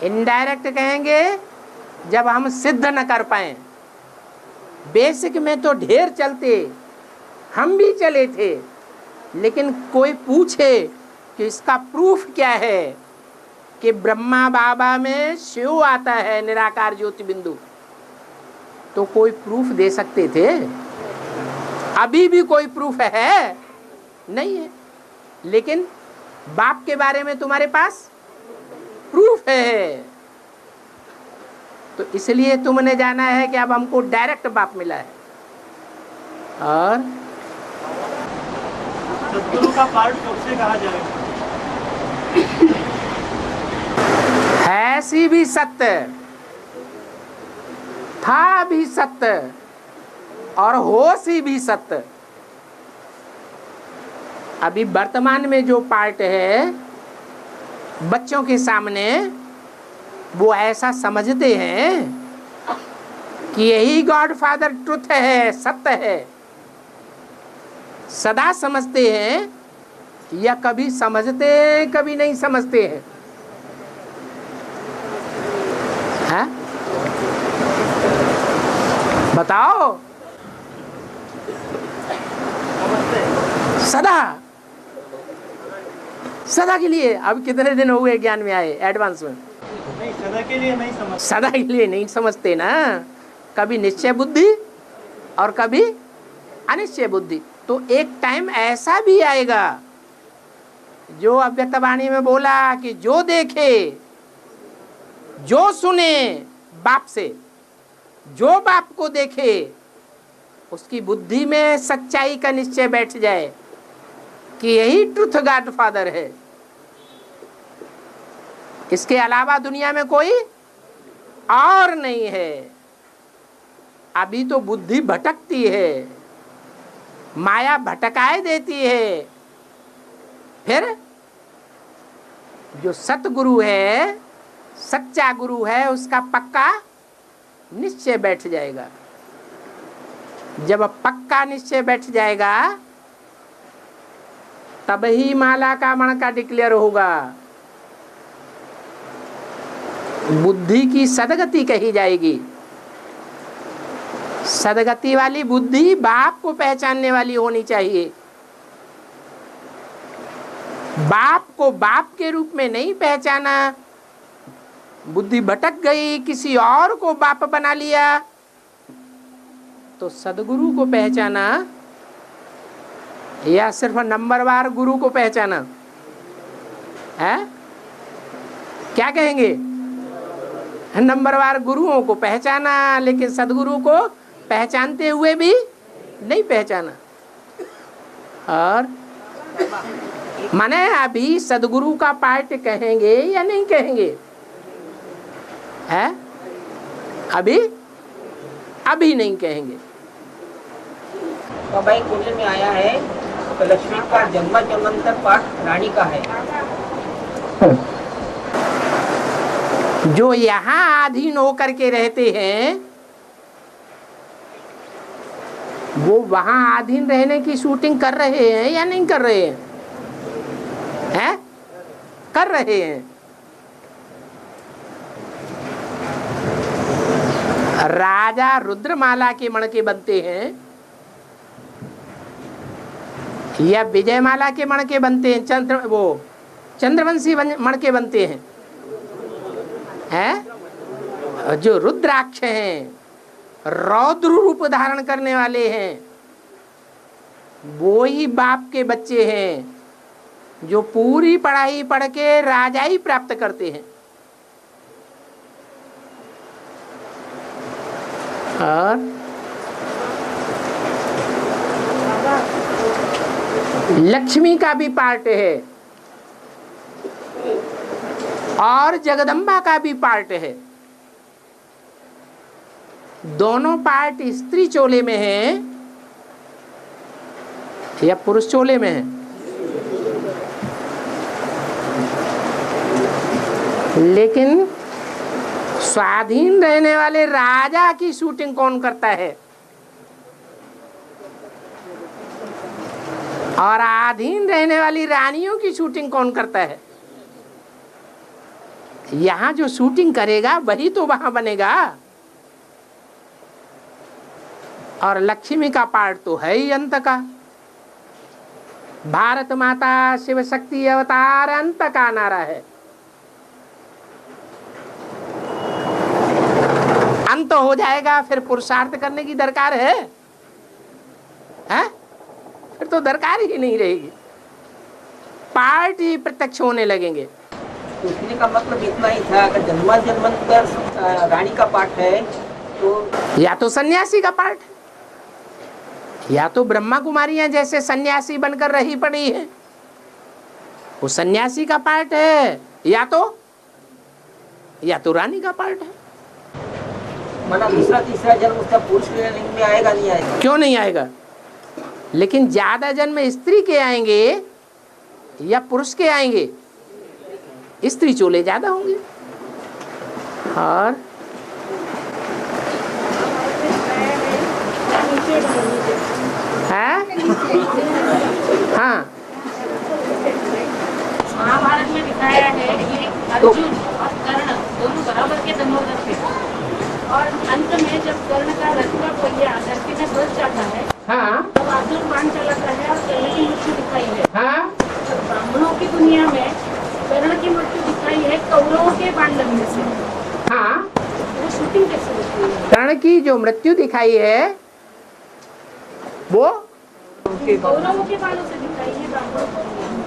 इनडायरेक्ट कहेंगे जब हम सिद्ध न कर पाए। बेसिक में तो ढेर चलते, हम भी चले थे, लेकिन कोई पूछे कि इसका प्रूफ क्या है कि ब्रह्मा बाबा में शिव आता है, निराकार ज्योति बिंदु, तो कोई प्रूफ दे सकते थे। अभी भी कोई प्रूफ है नहीं है, लेकिन बाप के बारे में तुम्हारे पास प्रूफ है। तो इसलिए तुमने जाना है कि अब हमको डायरेक्ट बाप मिला है। और सद्गुरु का पार्ट कब से कहा जाएगा? है सी भी सत्य, था भी सत्य, और हो सी भी सत्य। अभी वर्तमान में जो पार्ट है बच्चों के सामने, वो ऐसा समझते हैं कि यही गॉड फादर ट्रुथ है, सत्य है। सदा समझते हैं, या कभी समझते हैं कभी नहीं समझते हैं? हैं? बताओ। सदा के लिए। अब कितने दिन हो गए ज्ञान में आए एडवांस में? नहीं, सदा के लिए नहीं समझ। सदा के लिए नहीं समझते ना। कभी निश्चय बुद्धि और कभी अनिश्चय बुद्धि। तो एक टाइम ऐसा भी आएगा, जो अव्यक्तवाणी में बोला कि जो देखे, जो सुने बाप से, जो बाप को देखे, उसकी बुद्धि में सच्चाई का निश्चय बैठ जाए कि यही ट्रुथ गॉड फादर है। इसके अलावा दुनिया में कोई और नहीं है। अभी तो बुद्धि भटकती है, माया भटकाए देती है। फिर जो सतगुरु है, सच्चा गुरु है, उसका पक्का निश्चय बैठ जाएगा। जब पक्का निश्चय बैठ जाएगा तब ही माला का मणका डिक्लेयर होगा। बुद्धि की सदगति कही जाएगी। सदगति वाली बुद्धि बाप को पहचानने वाली होनी चाहिए। बाप को बाप के रूप में नहीं पहचाना, बुद्धि भटक गई, किसी और को बाप बना लिया, तो सदगुरु को पहचाना या सिर्फ नंबरवार गुरु को पहचाना है? क्या कहेंगे? नंबरवार गुरुओं को पहचाना, लेकिन सदगुरु को पहचानते हुए भी नहीं पहचाना। और माने अभी सदगुरु का पार्ट कहेंगे या नहीं कहेंगे? है? अभी नहीं कहेंगे। बाबा एक क्वेश्चन में आया है तो लक्ष्मी का जन्म जन्मांतर पाठ रानी का है। जो यहाँ अधीन होकर के रहते हैं वो वहां अधीन रहने की शूटिंग कर रहे हैं या नहीं कर रहे हैं? हैं? कर रहे हैं। राजा रुद्रमाला के मणके बनते हैं या विजयमाला के मणके बनते हैं? चंद्रवंशी मणके बनते हैं। हैं? जो रुद्राक्ष हैं, रौद्र रूप धारण करने वाले हैं, वो ही बाप के बच्चे हैं जो पूरी पढ़ाई पढ़ के राजाई प्राप्त करते हैं। और लक्ष्मी का भी पार्ट है और जगदम्बा का भी पार्ट है। दोनों पार्ट स्त्री चोले में है या पुरुष चोले में है? लेकिन स्वाधीन रहने वाले राजा की शूटिंग कौन करता है और अधीन रहने वाली रानियों की शूटिंग कौन करता है? यहाँ जो शूटिंग करेगा वही तो वहां बनेगा। और लक्ष्मी का पार्ट तो है ही अंत का। भारत माता शिव शक्ति अवतार अंत का नारा है। अंत हो जाएगा, फिर पुरुषार्थ करने की दरकार है? हैं? फिर तो दरकार ही नहीं रहेगी, पार्ट ही प्रत्यक्ष होने लगेंगे। पूछने का मतलब इतना ही था, अगर जन्मा जन्मांतर रानी का पाठ है तो या तो सन्यासी का पार्ट है, या तो ब्रह्मा कुमारियां जैसे सन्यासी बनकर रही पड़ी है, वो सन्यासी का पार्ट है, या तो रानी का पार्ट है। माना दूसरा तीसरा जन्म उसका पुरुष के लिंग में आएगा नहीं आएगा? क्यों नहीं आएगा? लेकिन ज्यादा जन्म स्त्री के आएंगे या पुरुष के आएंगे? स्त्री चोले ज्यादा होंगे। और हाँ, महाभारत में दिखाया है कि अर्जुन और कर्ण दोनों बराबर के दमोदर थे, और अंत में जब कर्ण का रथवा पहिया धरती में बच जाता है, हाँ, तब अर्जुन बाण चलाता है और कर्ण की मृत्यु दिखाई है। हाँ, तो ब्राह्मणों की दुनिया में कर्ण की मृत्यु दिखाई है कौरवों के बाण लगने से। हाँ, वो शूटिंग कैसे होती है? कर्ण की जो मृत्यु दिखाई है वो कौरवों के बाणों से दिखाई है ब्राह्मणों को।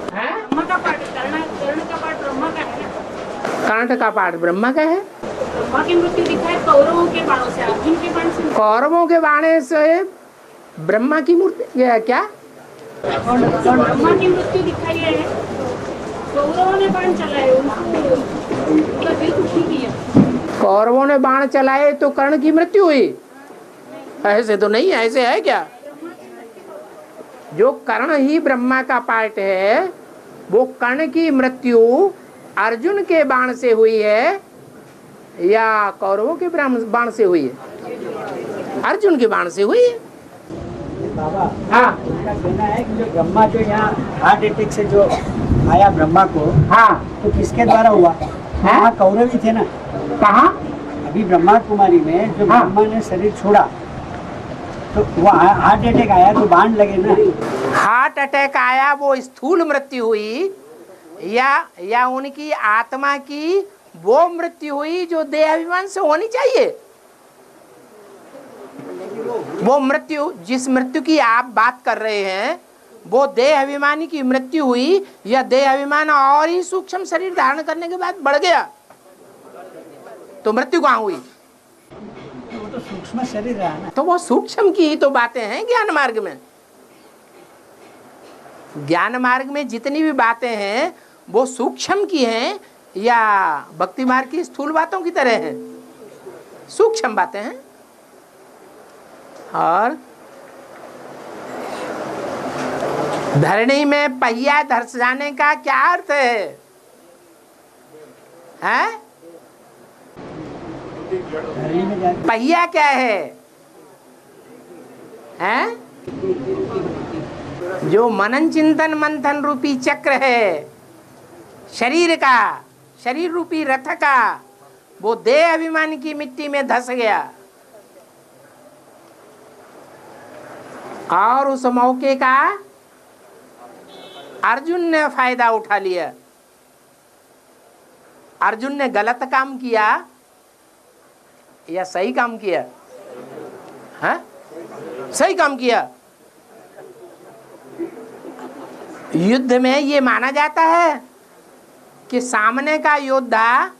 ब्रह्मा का पाठ, कर्ण का पाठ ब्रह्मा का है ना? कर्ण का पाठ ब्रह्मा का है। ब्रह्मा की मृत्यु दिखाई कौरवों के बाणों से, अर्जुन के बाण से। कौरवों के बाणे से ब्रह्मा की मूर्ति क्या? ब्रह्मा की मृत्यु दिखाई है, कौरवों ने बाण चलाए, उनका दिल दुखी किया। कौरवों ने बाण चलाए तो कर्ण की मृत्यु हुई? ऐसे तो नहीं, ऐसे है क्या? जो कर्ण ही ब्रह्मा का पार्ट है, वो कर्ण की मृत्यु अर्जुन के बाण से हुई है या कौरवों के बाण से हुई है? अर्जुन के बाण से हुई है। बाबा हाँ उनका कहना है कि जो ब्रह्मा जो यहाँ हार्ट अटैक से जो आया ब्रह्मा को, हाँ तो किसके द्वारा हुआ? वहाँ कौरव ही थे ना। कहाँ? अभी ब्रह्मा कुमारी में जो हाँ। ब्रह्मा ने शरीर छोड़ा तो वो हार्ट अटैक आया तो बाण लगे ना। हार्ट अटैक आया वो स्थूल मृत्यु हुई या उनकी आत्मा की वो मृत्यु हुई जो देह अभिमान से होनी चाहिए? वो मृत्यु, जिस मृत्यु की आप बात कर रहे हैं, वो देह अभिमानी की मृत्यु हुई या देह अभिमान और ही सूक्ष्म शरीर धारण करने के बाद बढ़ गया? तो मृत्यु कहाँ हुई? वो तो सूक्ष्म शरीर रहा ना। तो वो सूक्ष्म की ही तो बातें हैं ज्ञान मार्ग में। ज्ञान मार्ग में जितनी भी बातें हैं वो सूक्ष्म की हैं या भक्ति मार्ग की स्थूल बातों की तरह हैं? सूक्ष्म बातें हैं। और धरणी में पहिया धस जाने का क्या अर्थ है? हैं? धरणी में जाके पहिया क्या है? हैं? जो मनन चिंतन मंथन रूपी चक्र है शरीर का, शरीर रूपी रथ का, वो देह अभिमान की मिट्टी में धस गया और उस मौके का अर्जुन ने फायदा उठा लिया। अर्जुन ने गलत काम किया या सही काम किया? हाँ, सही काम किया। युद्ध में ये माना जाता है कि सामने का योद्धा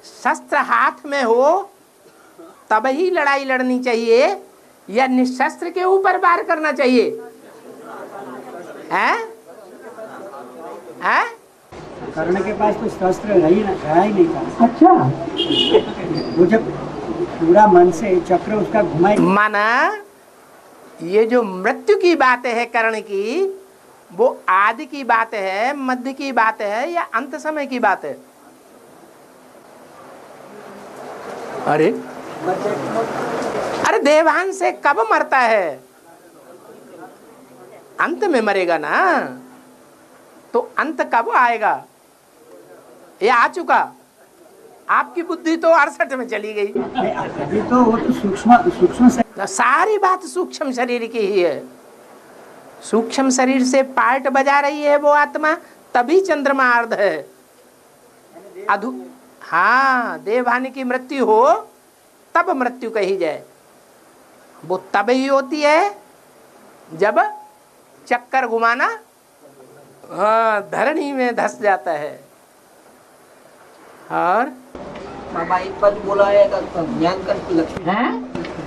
शस्त्र हाथ में हो तब ही लड़ाई लड़नी चाहिए या निशस्त्र के ऊपर वार करना चाहिए? हैं? हैं? कर्ण के पास तो शस्त्र रहा ही नहीं था। अच्छा, वो जब पूरा मन से चक्र उसका घुमाए, माना ये जो मृत्यु की बात है कर्ण की, वो आदि की बात है, मध्य की बात है या अंत समय की बात है? अरे देवान से कब मरता है? अंत में मरेगा ना। तो अंत कब आएगा? ये आ चुका। आपकी बुद्धि तो 68 में चली गई। अभी तो वो तो सूक्ष्म सारी बात सूक्ष्म शरीर की ही है। सूक्ष्म शरीर से पार्ट बजा रही है वो आत्मा, तभी चंद्रमा अर्ध है। हाँ, देवहानि की मृत्यु हो तब मृत्यु कही जाए। वो तब ही होती है जब चक्कर घुमाना धरणी में धस जाता है। और बाबा एक बार बोला है ज्ञान कलश लक्ष्मी,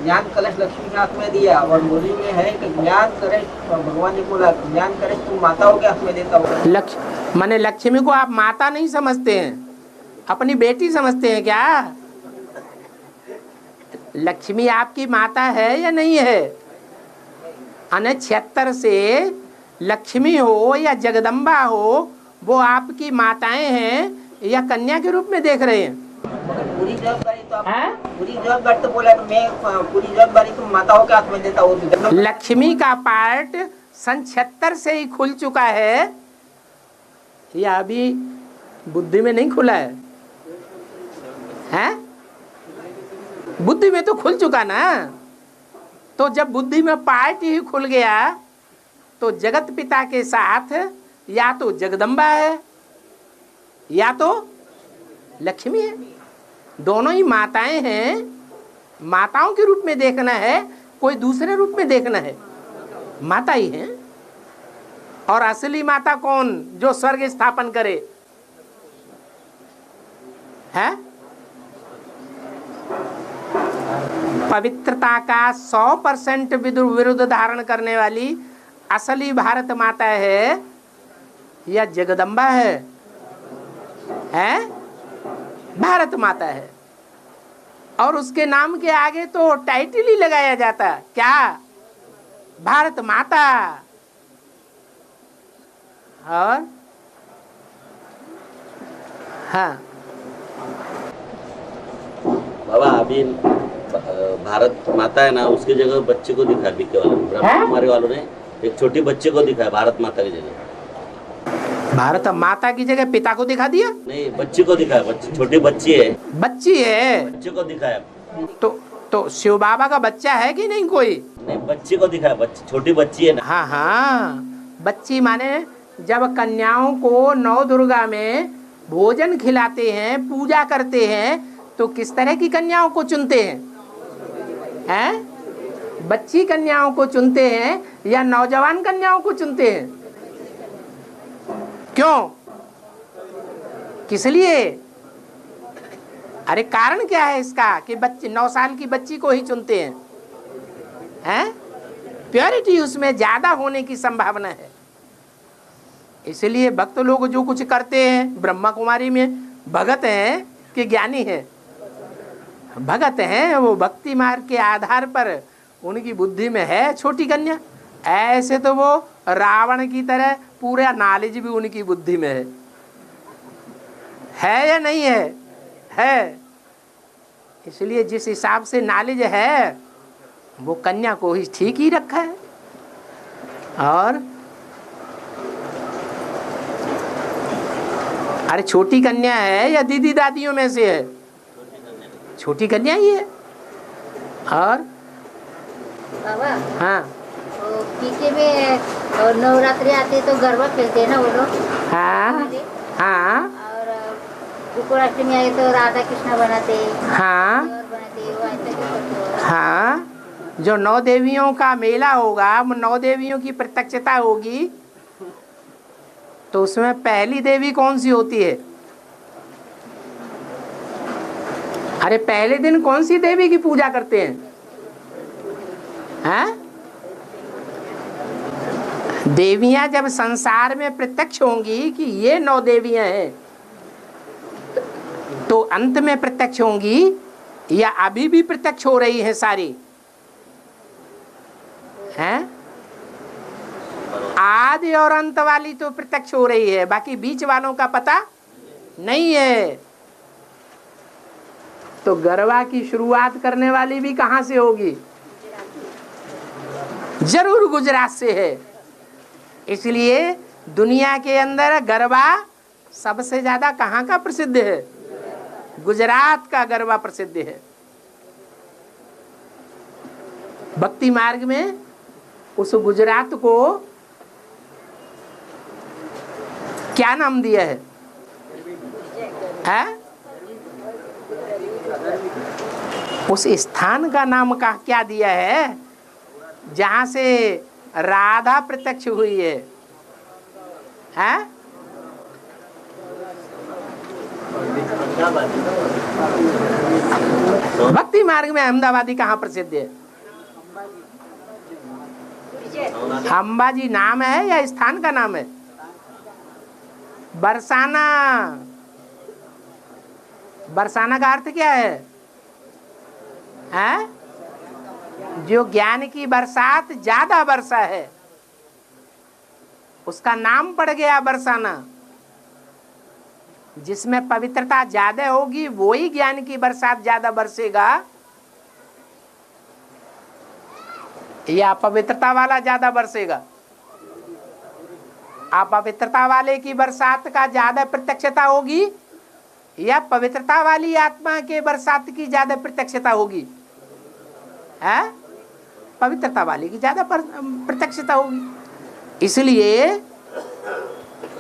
ज्ञान कलश लक्ष्मी के हाथ में दिया, और बोली में है कि ज्ञान कलश भगवान ने बोला ज्ञान कलश तुम माताओं के हाथ में देता हो। माने लक्ष्मी को आप माता नहीं समझते हैं, अपनी बेटी समझते हैं क्या? लक्ष्मी आपकी माता है या नहीं है? अने 76 से लक्ष्मी हो या जगदम्बा हो, वो आपकी माताएं हैं या कन्या के रूप में देख रहे हैं? पूरी जवाबदारी तो आप पूरी जवाबदारी तो बोला कि मैं पूरी जवाबदारी तुम माताओं के हाथ में देता हूँ। लक्ष्मी का पार्ट सन 76 से ही खुल चुका है या अभी बुद्धि में नहीं खुला है? हैं? बुद्धि में तो खुल चुका ना। तो जब बुद्धि में पार्ट ही खुल गया तो जगत पिता के साथ या तो जगदम्बा है या तो लक्ष्मी है। दोनों ही माताएं हैं। माताओं के रूप में देखना है, कोई दूसरे रूप में देखना है, माता ही है। और असली माता कौन? जो स्वर्ग स्थापन करे है। पवित्रता का 100% विरुद्ध धारण करने वाली असली भारत माता है या जगदम्बा है? भारत माता है। और उसके नाम के आगे तो टाइटल ही लगाया जाता, क्या? भारत माता। और हाँ बाबा, अभी भारत माता है ना, उसकी जगह बच्चे को दिखाया बीके वालों ने, ब्रह्मा कुमारी वालों ने एक छोटी बच्चे को दिखाया भारत माता की जगह। भारत माता की जगह पिता को दिखा दिया? नहीं, बच्ची को दिखाया, बच्ची छोटी बच्ची है, बच्ची है, बच्चे को दिखाया। तो शिव बाबा का बच्चा है कि नहीं कोई? नहीं, बच्ची को दिखाया, बच्ची छोटी बच्ची है ना। हाँ हाँ, बच्ची माने जब कन्याओं को नौ दुर्गा में भोजन खिलाते हैं, पूजा करते हैं, तो किस तरह की कन्याओं को चुनते हैं? हैं? बच्ची कन्याओं को चुनते हैं या नौजवान कन्याओं को चुनते हैं? क्यों, किस लिए? अरे कारण क्या है इसका कि बच्चे 9 साल की बच्ची को ही चुनते हैं? हैं? प्योरिटी उसमें ज्यादा होने की संभावना है। इसलिए भक्त लोग जो कुछ करते हैं, ब्रह्मा कुमारी में भगत हैं कि ज्ञानी हैं? भगत हैं, वो भक्ति मार्ग के आधार पर उनकी बुद्धि में है छोटी कन्या। ऐसे तो वो रावण की तरह पूरा नॉलेज भी उनकी बुद्धि में है या नहीं है? है। इसलिए जिस हिसाब से नॉलेज है वो कन्या को ही ठीक ही रखा है। और अरे छोटी कन्या है या दीदी दादियों में से है? छोटी कन्या ही है। और बाबा, हाँ, तो पीछे में नवरात्रि आते तो गरबा खेलते हैं ना वो लोग? हाँ हाँ, और गोकुलाष्टमी आए तो राधा कृष्ण बनाते, हाँ और बनाते, वो ऐसा क्यों करते हो? हाँ, जो 9 देवियों का मेला होगा, 9 देवियों की प्रत्यक्षता होगी, तो उसमें पहली देवी कौन सी होती है? अरे पहले दिन कौन सी देवी की पूजा करते हैं? हैं? देवियां जब संसार में प्रत्यक्ष होंगी कि ये 9 देवियां हैं, तो अंत में प्रत्यक्ष होंगी या अभी भी प्रत्यक्ष हो रही हैं सारी? हैं? आदि और अंत वाली तो प्रत्यक्ष हो रही है, बाकी बीच वालों का पता नहीं है। तो गरबा की शुरुआत करने वाली भी कहां से होगी? जरूर गुजरात से है। इसलिए दुनिया के अंदर गरबा सबसे ज्यादा कहां का प्रसिद्ध है? गुजरात का गरबा प्रसिद्ध है। भक्ति मार्ग में उस गुजरात को क्या नाम दिया है? है? उस स्थान का नाम का क्या दिया है जहां से राधा प्रत्यक्ष हुई है? हैं? भक्ति मार्ग में अहमदाबादी कहाँ प्रसिद्ध है? अंबाजी नाम है या स्थान का नाम है? बरसाना। बरसाना का अर्थ क्या है? हैं? जो ज्ञान की बरसात ज्यादा वर्षा है उसका नाम पड़ गया बरसाना। जिसमें पवित्रता ज्यादा होगी वही ज्ञान की बरसात ज्यादा बरसेगा, या पवित्रता वाला ज्यादा बरसेगा? अपवित्रता वाले की बरसात का ज्यादा प्रत्यक्षता होगी या पवित्रता वाली आत्मा के बरसात की ज्यादा प्रत्यक्षता होगी? है? पवित्रता वाली की ज्यादा प्रत्यक्षता होगी। इसलिए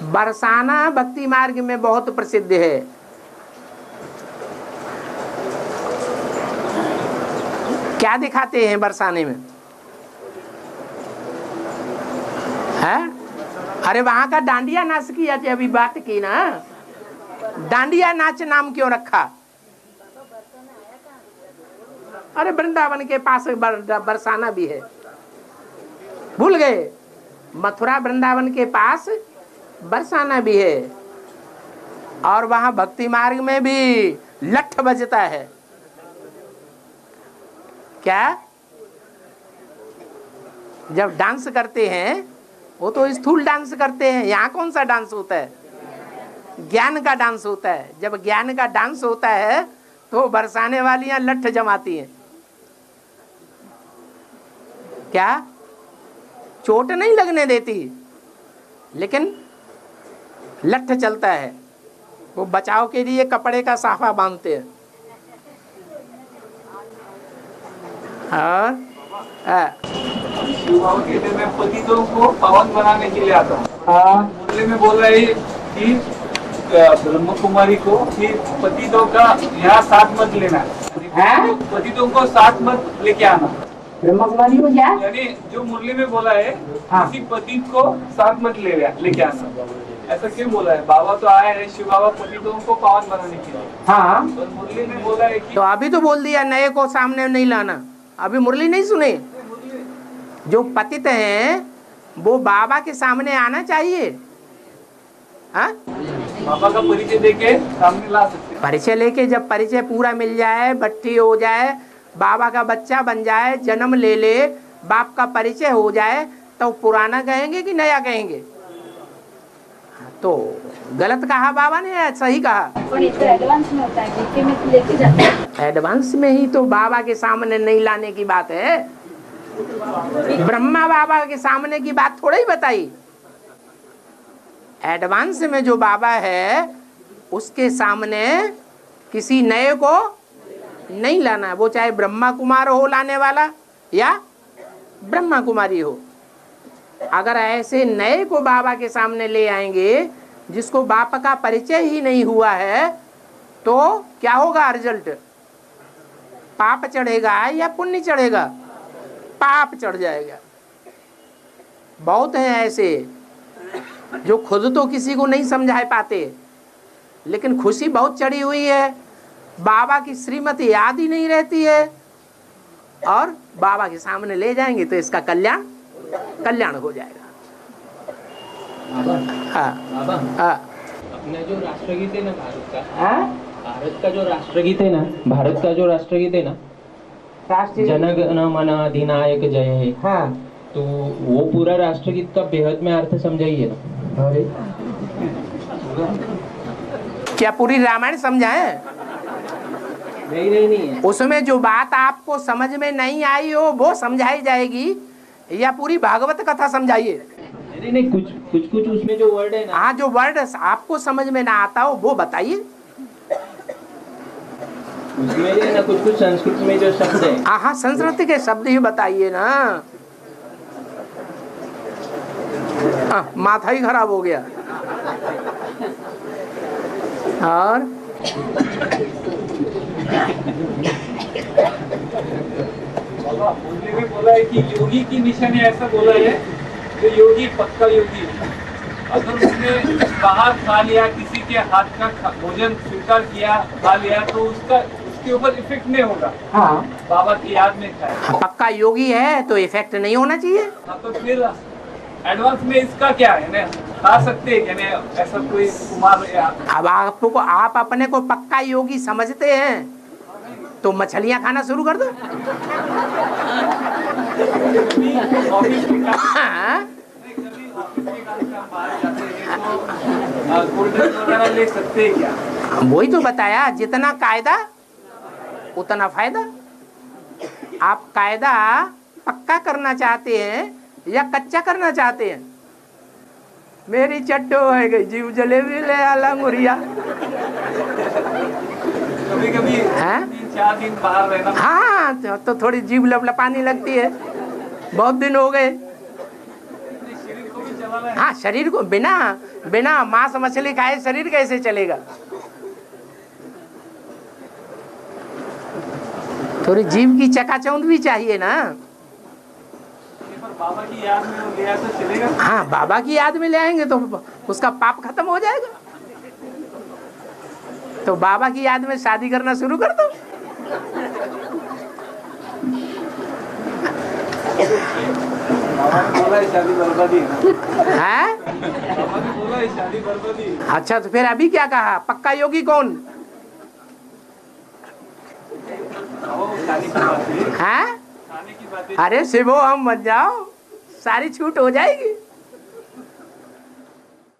बरसाना भक्ति मार्ग में बहुत प्रसिद्ध है। क्या दिखाते हैं बरसाने में? है? अरे वहां का डांडिया नाच की अभी बात की ना, डांडिया नाच नाम क्यों रखा? अरे वृंदावन के पास बरसाना भी है, भूल गए? मथुरा वृंदावन के पास बरसाना भी है। और वहां भक्ति मार्ग में भी लठ बजता है। क्या? जब डांस करते हैं वो तो स्थूल डांस करते हैं, यहाँ कौन सा डांस होता है? ज्ञान का डांस होता है। जब ज्ञान का डांस होता है तो बरसाने वालियां लठ जमाती हैं। क्या चोट नहीं लगने देती, लेकिन लठ चलता है, वो बचाव के लिए कपड़े का साफा बांधते हैं। और शिव बाबा कहते हैं मैं पतितों को पावन बनाने के लिए आता हूँ। मुरली में बोल रहे हैं कि ब्रह्म कुमारी को कि पतितों का यहाँ साथ मत लेना है, पतितों को साथ मत लेके आना। ब्रह्म कुमारी को क्या, यानी जो मुरली में बोला है किसी पतित को साथ मत लेके आना, ऐसा क्यों बोला है? बाबा तो आए हैं, शिव बाबा पतितों को पावन बनाने के लिए। हाँ, और मुरली में बोला है कि तो अभी तो बोल दिया नए को सामने नहीं लाना। अभी मुरली नहीं सुने? जो पतित हैं वो बाबा के सामने आना चाहिए। हाँ, बाबा का परिचय देके सामने ला सकते हैं। परिचय लेके जब परिचय पूरा मिल जाए, भट्टी हो जाए, बाबा का बच्चा बन जाए, जन्म ले ले, बाप का परिचय हो जाए, तो पुराना कहेंगे कि नया कहेंगे? तो गलत कहा बाबा ने या सही कहा? एडवांस में होता है, बीच में तो लेके जाते हैं। एडवांस में ही तो बाबा के सामने नहीं लाने की बात है। ब्रह्मा बाबा के सामने की बात थोड़ा ही बताई। एडवांस में जो बाबा है उसके सामने किसी नए को नहीं लाना है, वो चाहे ब्रह्मा कुमार हो लाने वाला या ब्रह्मा कुमारी हो। अगर ऐसे नए को बाबा के सामने ले आएंगे जिसको बाप का परिचय ही नहीं हुआ है, तो क्या होगा रिजल्ट? पाप चढ़ेगा या पुण्य चढ़ेगा? पाप चढ़ जाएगा। बहुत हैं ऐसे जो खुद तो किसी को नहीं समझा पाते, लेकिन खुशी बहुत चढ़ी हुई है, बाबा की श्रीमती याद ही नहीं रहती है, और बाबा के सामने ले जाएंगे तो इसका कल्याण हो जाएगा। हाँ, अपना जो राष्ट्रगीत है ना भारत का जो राष्ट्रगीत है ना, भारत का जो राष्ट्रगीत है ना, जन गण मन अधिनायक जय है। हाँ, तो वो पूरा राष्ट्रगीत का बेहद में अर्थ समझाइए ना। अरे क्या पूरी रामायण समझाए? नहीं। उसमें जो बात आपको समझ में नहीं आई हो वो समझाई जाएगी, या पूरी भागवत कथा समझाइए? नहीं, कुछ उसमें जो वर्ड है ना, हाँ, जो वर्ड आपको समझ में ना आता हो वो बताइए। उसमें जो है ना कुछ संस्कृत में जो शब्द है, हाँ, संस्कृत के शब्द ही बताइए ना। माथा ही खराब हो गया। और मुरली में बोला है कि योगी की निशानी, ऐसा बोला है जो योगी पक्का योगी है। अगर उसने बाहर खा लिया, किसी के हाथ का भोजन स्वीकार किया, खा लिया, तो उसके ऊपर इफेक्ट नहीं होगा। हाँ, बाबा की याद में खाया। पक्का योगी है तो इफेक्ट नहीं होना चाहिए। हाँ, तो फिर एडवांस में इसका क्या है ना, खा सकते हैं क्या? ऐसा कोई कुमार या अब आप अपने को पक्का योगी समझते हैं तो मछलियां खाना शुरू कर दो। हाँ? ले सकते हैं क्या? वही तो बताया, जितना कायदा उतना फायदा। आप कायदा पक्का करना चाहते हैं या कच्चा करना चाहते हैं? मेरी चट्टो है गई जीव जलेबी ले आला मुरिया। कभी 3-4 दिन बाहर रहना। हाँ, तो थोड़ी जीभ लपलपाने लगती है, बहुत दिन हो गए। शरीर को भी चलाना है। हाँ, शरीर को बिना मांस मछली खाए शरीर कैसे चलेगा? थोड़ी जीभ की चकाचौंध भी चाहिए ना। बाबा की याद में वो ले आया तो चलेगा? हाँ, बाबा की याद में ले आएंगे तो उसका पाप खत्म हो जाएगा। तो बाबा की याद में शादी करना शुरू कर दो। बाबा ने बोला है शादी बर्बादी है। बाबा ने बोला है शादी बर्बादी। अच्छा, तो फिर अभी क्या कहा? पक्का योगी कौन है? अरे शिवो हम बन जाओ, सारी छूट हो जाएगी।